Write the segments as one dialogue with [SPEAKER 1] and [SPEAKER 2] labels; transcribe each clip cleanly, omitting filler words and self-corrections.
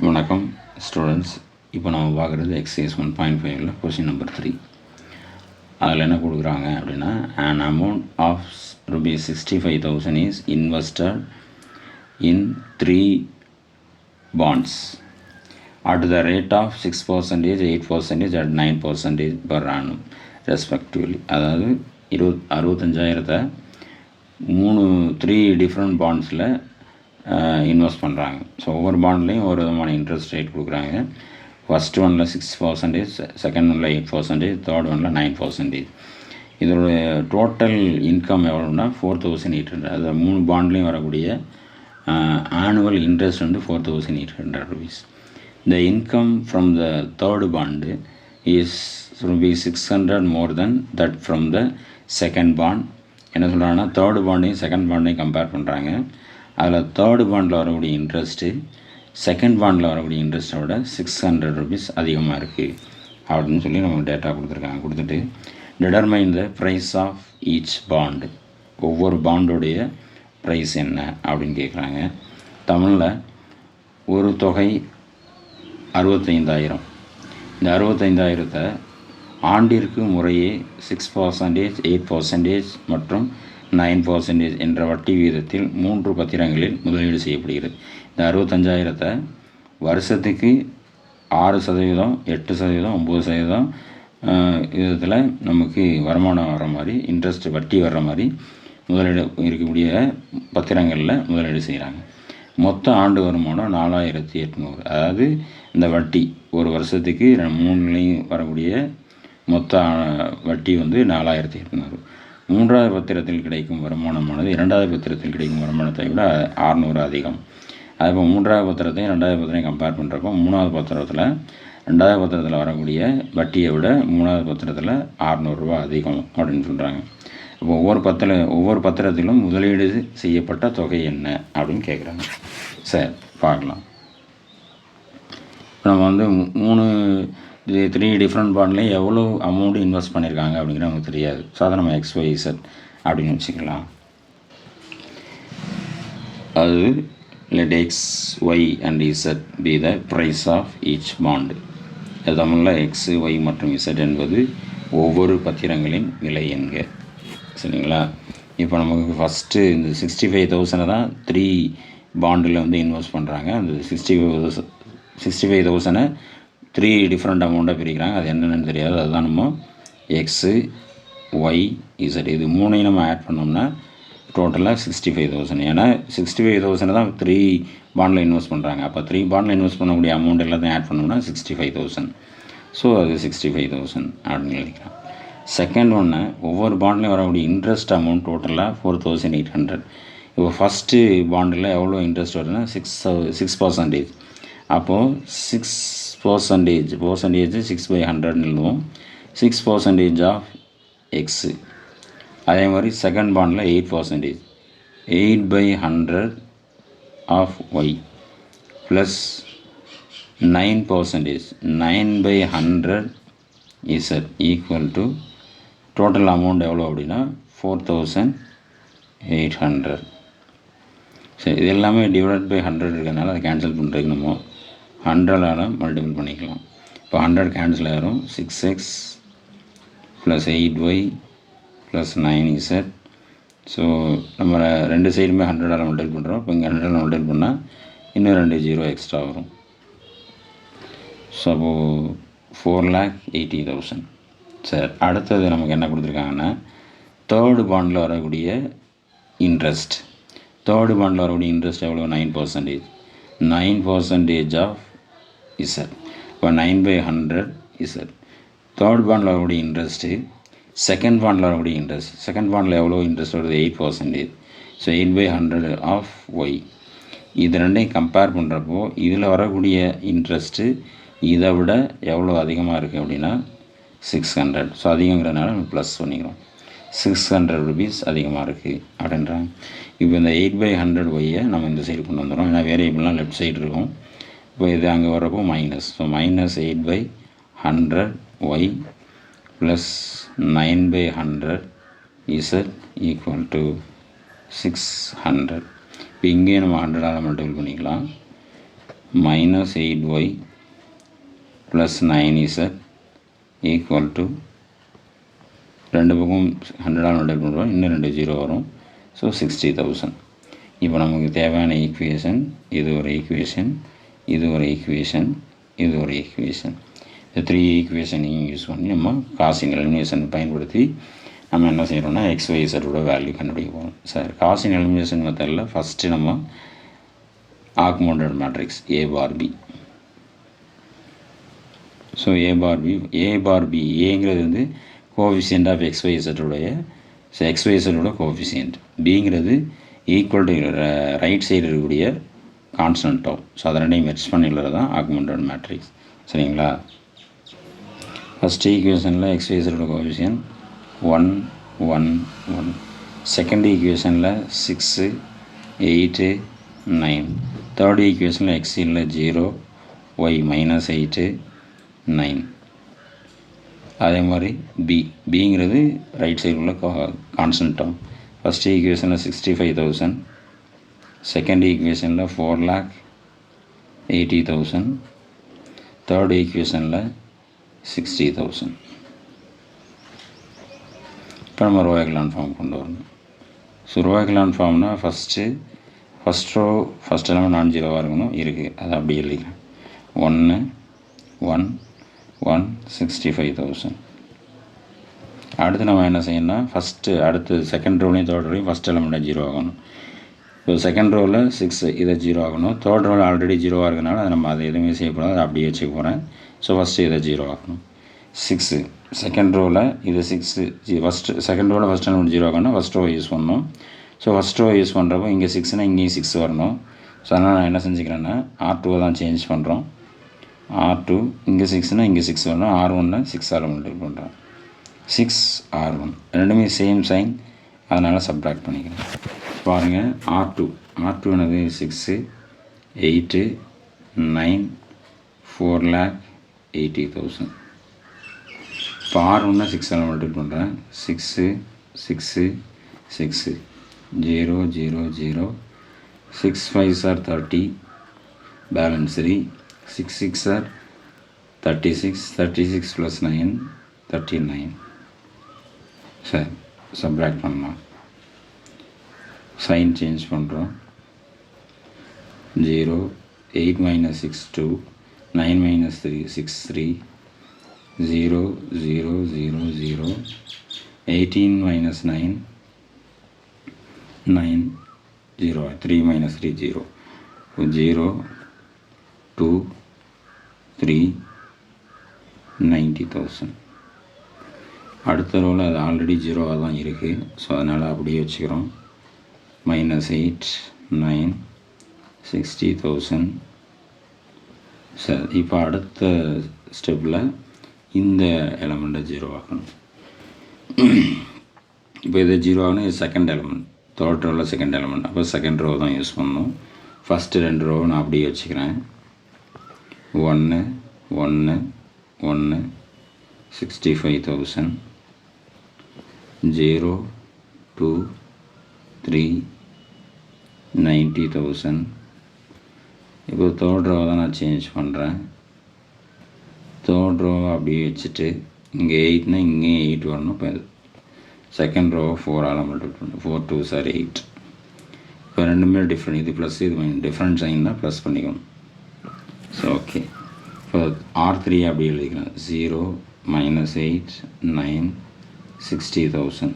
[SPEAKER 1] வணக்கம் ஸ்டூடெண்ட்ஸ். இப்போ நம்ம பார்க்குறது எக்ஸசைஸ் 1.5ல் கொஸ்டின் நம்பர் 3. அதில் என்ன கொடுக்குறாங்க அப்படின்னா, an amount of ₹65,000 is invested in 3 bonds at the rate of 6%, 8% and 9% per annum respectively. அதாவது 65,000 3 டிஃப்ரெண்ட் பாண்ட்ஸில் இன்வெஸ்ட் பண்ணுறாங்க. ஸோ ஒவ்வொரு பாண்ட்லேயும் ஒரு விதமான இன்ட்ரெஸ்ட் ரேட் கொடுக்குறாங்க. ஃபஸ்ட் ஒனில் 6%, செகண்ட் ஒனில் 8%, தேர்ட் ஒனில் 9%. இதோடைய டோட்டல் இன்கம் எவ்வளோன்னா 4,800. அது 3 பாண்ட்லேயும் வரக்கூடிய ஆனுவல் இன்ட்ரெஸ்ட் வந்து ₹4,800. The income from the third bond is ₹600 more than that from the second bond. என்ன சொல்கிறாங்கன்னா, தேர்டு பாண்டையும் செகண்ட் பாண்டையும் கம்பேர் பண்ணுறாங்க. அதில் தேர்டு பாண்டில் வரக்கூடிய இன்ட்ரெஸ்ட்டு செகண்ட் பாண்டில் வரக்கூடிய இன்ட்ரெஸ்ட்டை விட ₹600 அதிகமாக இருக்குது அப்படின்னு சொல்லி நமக்கு டேட்டா கொடுத்துருக்காங்க. கொடுத்துட்டு determine the price of each bond, ஒவ்வொரு பாண்டோடைய ப்ரைஸ் என்ன அப்படின்னு கேட்குறாங்க. தமிழில் ஒரு தொகை 65,000. இந்த 65,000 ஆண்டிற்கு முறையே 6%, 8% மற்றும் 9% என்ற வட்டி வீதத்தில் 3 பத்திரங்களில் முதலீடு செய்யப்படுகிறது. இந்த 65,000 வருஷத்துக்கு 6%, 8%, 9% விதத்தில் நமக்கு வருமானம் வர்ற மாதிரி, இன்ட்ரெஸ்ட் வட்டி வர்ற மாதிரி முதலீடு இருக்கக்கூடிய பத்திரங்களில் முதலீடு செய்கிறாங்க. மொத்த ஆண்டு வருமானம் 4,800. அதாவது இந்த வட்டி ஒரு வருஷத்துக்கு 3லையும் வரக்கூடிய மொத்த வட்டி வந்து 4,800. மூன்றாவது பத்திரத்தில் கிடைக்கும் வருமானமானது இரண்டாவது பத்திரத்தில் கிடைக்கும் வருமானத்தை விட 600 அதிகம். அதுபோ மூன்றாவது பத்திரத்தையும் ரெண்டாவது பத்திரையும் கம்பேர் பண்ணுறப்போ மூணாவது பத்திரத்தில் வரக்கூடிய வட்டியை விட மூணாவது பத்திரத்தில் ₹600 அதிகம் அப்படின்னு சொல்கிறாங்க. இப்போ ஒவ்வொரு பத்திரத்திலும் முதலீடு செய்யப்பட்ட தொகை என்ன அப்படின்னு கேட்குறாங்க. சரி, பார்க்கலாம். இப்போ நம்ம வந்து 3 டிஃப்ரெண்ட் பாண்ட்லேயும் எவ்வளோ அமௌண்ட்டு இன்வெஸ்ட் பண்ணியிருக்காங்க அப்படிங்கிறது நமக்கு தெரியாது. ஸோ அதை நம்ம XYZ அப்படின்னு வச்சுக்கலாம். அது let X, Y and Z be the price of each bond. தமிழில் X, Y மற்றும் Z என்பது ஒவ்வொரு பத்திரங்களின் விலை என்க. சரிங்களா? இப்போ நமக்கு ஃபஸ்ட்டு இந்த 65,000 தான் 3 பாண்டில் வந்து இன்வெஸ்ட் பண்ணுறாங்க. அந்த 65,000 3 டிஃப்ரெண்ட் அமௌண்ட்டாக பிரிக்கிறாங்க. அது என்னென்னு தெரியாது. அதுதான் நம்ம எக்ஸு, ஒய், இசட் இது 3ஐயும் நம்ம ஆட் பண்ணோம்னா டோட்டலாக 65,000. ஏன்னா 65,000 தான் 3 பாண்டில் இன்வெஸ்ட் பண்ணுறாங்க. அப்போ 3 பாண்டில் இன்வெஸ்ட் பண்ணக்கூடிய அமௌண்ட் எல்லாத்தையும் ஆட் பண்ணோம்னா 65,000. ஸோ அது 65,000 அப்படின்னு எழுதிக்கலாம். செகண்ட் ஒன்று, ஒவ்வொரு பாண்ட்லேயும் வரக்கூடிய இன்ட்ரெஸ்ட் அமௌண்ட் டோட்டலாக 4,800. இப்போ ஃபஸ்ட்டு பாண்டில் எவ்வளோ இன்ட்ரெஸ்ட் வருதுன்னா 6%. அப்போது 6% 6/100 எழுதுவோம். 6% ஆஃப் எக்ஸு. அதே மாதிரி செகண்ட் பாண்டில் 8%, 8/100 of y plus 9%, 9/100 z equal to total amount எவ்வளோ அப்படின்னா 4,800. சரி, இது எல்லாமே டிவைட் பை 100 இருக்கிறதுனால அதை கேன்சல் பண்ணுறதுக்கு நம்ம 100ஆல் மல்டிபிள் பண்ணிக்கலாம். இப்போ 100 கேன்சல் ஆகிரும். 6x plus 8y plus 9z. So நம்ம ரெண்டு சைடுமே 100ஆல் மல்டிபிள் பண்ணுறோம். இப்போ இங்கே 100ஆல் மல்டிபிள் பண்ணால் இன்னும் 2 0 எக்ஸ்ட்ரா வரும். ஸோ அப்போது 4,80,000. சரி, அடுத்தது நமக்கு என்ன கொடுத்துருக்காங்கன்னா, தேர்டு பாண்டில் வரக்கூடிய இன்ட்ரெஸ்ட். தேர்டு பாண்டில் வரக்கூடிய இன்ட்ரெஸ்ட் எவ்வளோ? 9%. 9% ஆஃப் இசட். இப்போ 9/100 இசட். தேர்ட் பாண்டில் வரக்கூடிய இன்ட்ரெஸ்ட்டு செகண்ட் பாண்டில் வரக்கூடிய இன்ட்ரெஸ்ட். செகண்ட் பாண்டில் எவ்வளோ இன்ட்ரெஸ்ட் வருது? 8%. So 8/100 of y. இது ரெண்டையும் கம்பேர் பண்ணுறப்போ இதில் வரக்கூடிய இன்ட்ரெஸ்ட்டு இதை விட எவ்வளோ அதிகமாக இருக்குது அப்படின்னா 600. ஸோ அதிகங்கிறதுனால நம்ம ப்ளஸ் பண்ணிக்கிறோம். ₹600 அதிகமாக இருக்குது அப்படின்றாங்க. இப்போ இந்த 8/100 ஒய்யை நம்ம இந்த சைடு கொண்டு வந்துடும். ஏன்னா வேரியபிள்லாம் லெஃப்ட் சைடு இருக்கும். இப்போ இது அங்கே வர்றப்போ minus. So -8/100 y plus 9/100 z equal to 600. இப்போ இங்கேயும் நம்ம 100ஆல் மல்டிபிள் பண்ணிக்கலாம். minus 8y plus 9z equal to ரெண்டு பக்கம் 100 மல்டிப்ளை பண்ணுறோம், இன்னும் 2 0 வரும். ஸோ 60,000. இப்போ நமக்கு தேவையான ஈக்குவேஷன் இது ஒரு ஈக்குவேஷன், இது ஒரு ஈக்குவேஷன், இது ஒரு ஈக்குவேஷன். இந்த 3 ஈக்குவேஷனையும் யூஸ் பண்ணி நம்ம காசின் எலிமினேஷன் பயன்படுத்தி நம்ம என்ன செய்கிறோம்னா XYZோட வேல்யூ கண்டுபிடிக்க போகிறோம். சார் காசின் எலிமினேஷன் மெத்தடில் ஃபஸ்ட்டு நம்ம augmented matrix A bar B. So A bar B ஏங்கிறது வந்து கோஎஃபிஷியன்ட் ஆஃப் XYZோடைய XYZோட கோஎஃபிஷியன்ட், பிங்கிறது ஈக்குவல் டு ரைட் சைடு இருக்கக்கூடிய கான்ஸ்டன்ட் டேர்ம். ஸோ அதை ரெண்டையும் மெர்ஜ் பண்ணிடுறது தான் ஆக்மெண்டட் மேட்ரிக்ஸ். சரிங்களா? ஃபஸ்ட் ஈக்குவேஷனில் XYZோட கோஎஃபிஷியன்ட் 1 1 1. செகண்ட் ஈக்குவேஷனில் 6 8 9. தேர்ட் ஈக்குவேஷனில் Xயில் 0 y -8 9. அதே மாதிரி பிங்கிறது ரைட் சைடு உள்ள கான்ஸ்டன்ட் டேர்ம். ஃபஸ்ட் ஈக்குவேஷனில் 65,000, செகண்ட் ஈக்குவேஷனில் 4,80,000, தேர்ட் ஈக்குவேஷனில் 60,000. இப்போ நம்ம ரோ எக்லான் ஃபார்ம் கொண்டு வரணும். ஸோ ரோ எக்லான் ஃபார்ம்னா ஃபஸ்ட் ரோ ஃபஸ்ட் எல்லாமே நான் ஜீரோவாக இருக்கணும், இருக்குது, அதை அப்படி எழுதிக்கிறேன். 1 1 1 65,000. அடுத்து நம்ம என்ன செய்யணும்னா ஃபஸ்ட்டு அடுத்து செகண்ட் ரோலையும் தேர்ட் ரோலையும் ஃபஸ்ட் எலமெண்ட்டாக 0 ஆகணும். இப்போ செகண்ட் ரோவில் 6 இதை 0 ஆகணும். தேர்ட் ரோவில் ஆல்ரெடி 0 இருக்கனால அதை நம்ம அதை எதுவுமே செய்யக்கூடாது, அதை அப்படியே வச்சுக்க போகிறேன். ஸோ ஃபஸ்ட்டு இதை 0 ஆகணும். 6 செகண்ட் ரோவில் இது 6 ஃபஸ்ட்டு செகண்ட் ரோவில் ஃபஸ்ட் எலமெண்ட் 0 ஆகணும். ஃபஸ்ட் ரோ யூஸ் பண்ணணும். ஸோ ஃபஸ்ட் ரோ யூஸ் பண்ணுறப்போ இங்கே 6னா இங்கேயும் 6 வரணும். ஸோ அதனால் நான் என்ன செஞ்சுக்கிறேன்னா R2 தான் சேஞ்ச் பண்ணுறோம். R2 இங்கே 6னா இங்கே 6 வரணும். R1 6 மல்டிப்ளை பண்ணுறேன். 6 R1 ரெண்டுமே சேம் சைன், அதனால் சப்ட்ராக்ட் பண்ணிக்கிறேன். பாருங்கள் R2 என்னது 6 8 9 4,80,000. இப்போ R1 6 மல்டிப்ளை பண்ணுறேன். 6 6 6 0 0 0 6 5s are 30, balance 3, 6 6 are 36, 36 plus 9 39. சரி, சப்ராக்ட் பண்ணலாம். சைன் சேஞ்ச் பண்ணுறோம். 0 8 minus 6 2, 9 minus 3 6 3, 0 0 0 0, 18 minus 9 9 0, 3 minus 3 0, 0 2 3 90,000. அடுத்த ரோவில் அது ஆல்ரெடி 0வாக தான் இருக்குது. ஸோ அதனால் அப்படியே வச்சுக்கிறோம். -8 9 60,000. சரி, இப்போ அடுத்த ஸ்டெப்பில் இந்த எலமெண்ட்டை 0 ஆகணும். இப்போ இது 0 ஆகணும். இது செகண்ட் எலமெண்ட், தேர்ட் ரோவில் செகண்ட் எலமெண்ட். அப்போ செகண்ட் ரோ தான் யூஸ் பண்ணணும். ஃபஸ்ட்டு 2 ரோ நான் அப்படியே வச்சுக்கிறேன். 1 1 1 65,000, 0 2 3 90,000. இப்போ தேர்ட் ரோவை தான் நான் சேஞ்ச் பண்ணுறேன். தேர்ட் ரோவை அப்படியே வச்சுட்டு இங்கே 8னா இங்கேயும் 8 வரணும். இப்போ செகண்ட் ரோவை 4 மல்டிப்ளை பண்ணணும். 4 2s are 8. இப்போ ரெண்டுமே டிஃப்ரெண்ட், இது ப்ளஸ் இது டிஃப்ரெண்ட் சைன் தான் ப்ளஸ் பண்ணிக்கணும். ஸோ ஓகே, இப்போ R3 அப்படி எழுதிக்கலாம். 0 -8 9 60,000.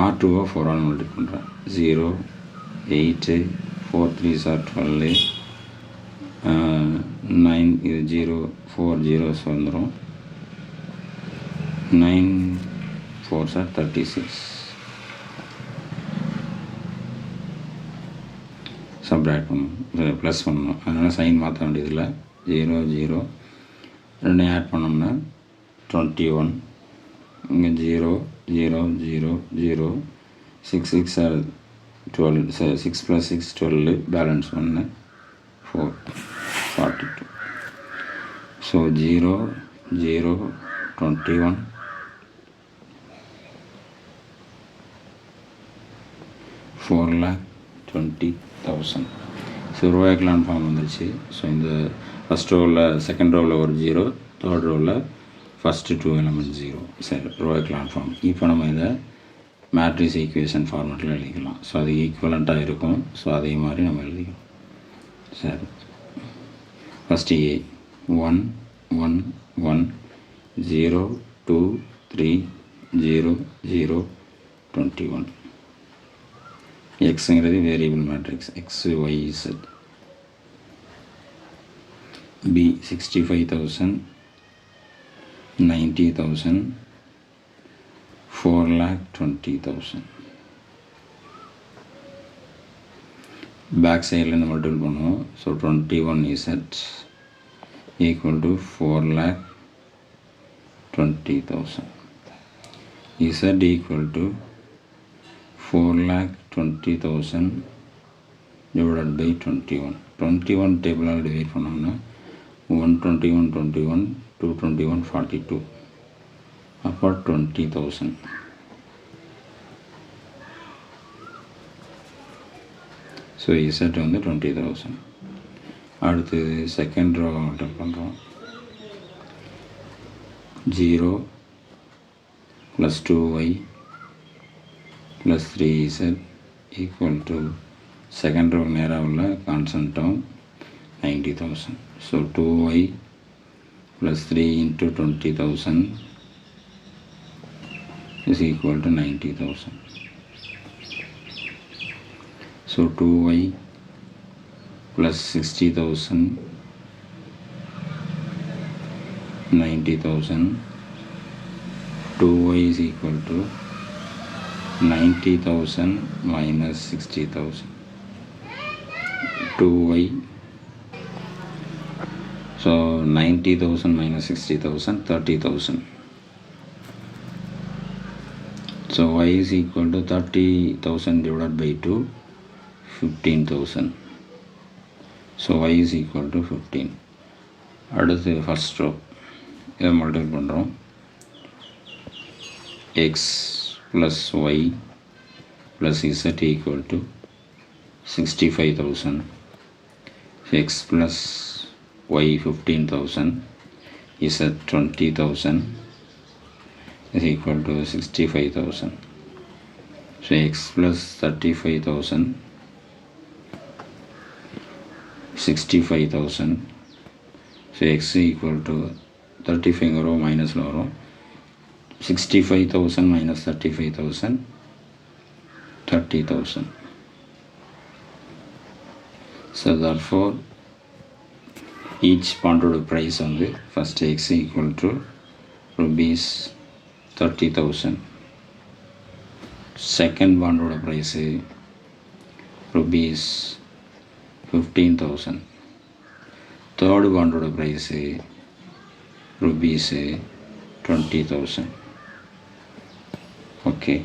[SPEAKER 1] R2வை 4 மல்டிப்ளை பண்ணுறேன். 0 8 4 3s are 12, 9 இது 0 4 zeros வந்துடும். 9 4s are 36. சப்ராக்ட் பண்ணணும், ப்ளஸ் பண்ணணும். அதனால் சைன் மாற்ற வேண்டியதில்லை. 0 0 ரெண்டையும் ஆட் பண்ணோம்னா 21. இங்கே 0 0 0 0 6 6 are 12, 6 plus 6 12, balance 1 4 42. So 0 0 21 4,20,000. So so row echelon form வந்துருச்சு. ஸோ இந்த ஃபஸ்ட் ரோவில் செகண்ட் ரோவில் ஒரு 0, தேர்ட் ரோவில் ஃபஸ்ட்டு 2 எலமெண்ட் 0. சரி, ரோ எக்லான் ஃபார்ம். இப்போ நம்ம இதை மேட்ரிக்ஸ் ஈக்குவேஷன் ஃபார்மேட்டில் எழுதிக்கலாம். ஸோ அது ஈக்குவலண்ட்டாக இருக்கும். ஸோ அதே மாதிரி நம்ம எழுதிக்கலாம். சரி, ஃபஸ்ட்டு A 1 1 1 0 2 3 0 0 21. எக்ஸுங்கிறது variable matrix x y z. B 65,000 90,000 4,20,000. Back சைடில் மல்டிபிள் பண்ணுவோம். So 21Z equal to 4,20,000. Z equal to 4,20,000 divided by 21. 21 டேபிளால் divide பண்ணோம்னா 121 21 221 42. அப்போ 20,000. ஸோ Z வந்து 20,000. அடுத்து செகண்ட் ரோ மல்டிபிள் பண்ணுறோம். 0 + 2y + 3z equal to second row நேராக உள்ள constant term 90,000. So 2y + 3 into 20,000 is equal to 90,000. So 2y plus 60,000 90,000. 2y is equal to 90,000 minus 60,000. 2y, so 90,000 minus 60,000 30,000. So y is equal to 30,000 divided by 2 15,000. So y is equal to 15. அடுத்து first row இதை multiple பண்ணுறோம். x plus y plus z equal to 65,000. x plus y 15,000 z 20,000 is equal to 65,000. So x plus 35,000 65,000. So x equal to 35 row minus row 65,000 minus 35,000 30,000. So therefore each bonded price on the first x equal to rupees 30,000. Second bonded price rupees 15,000. Third bonded price rupees 20,000. Okay.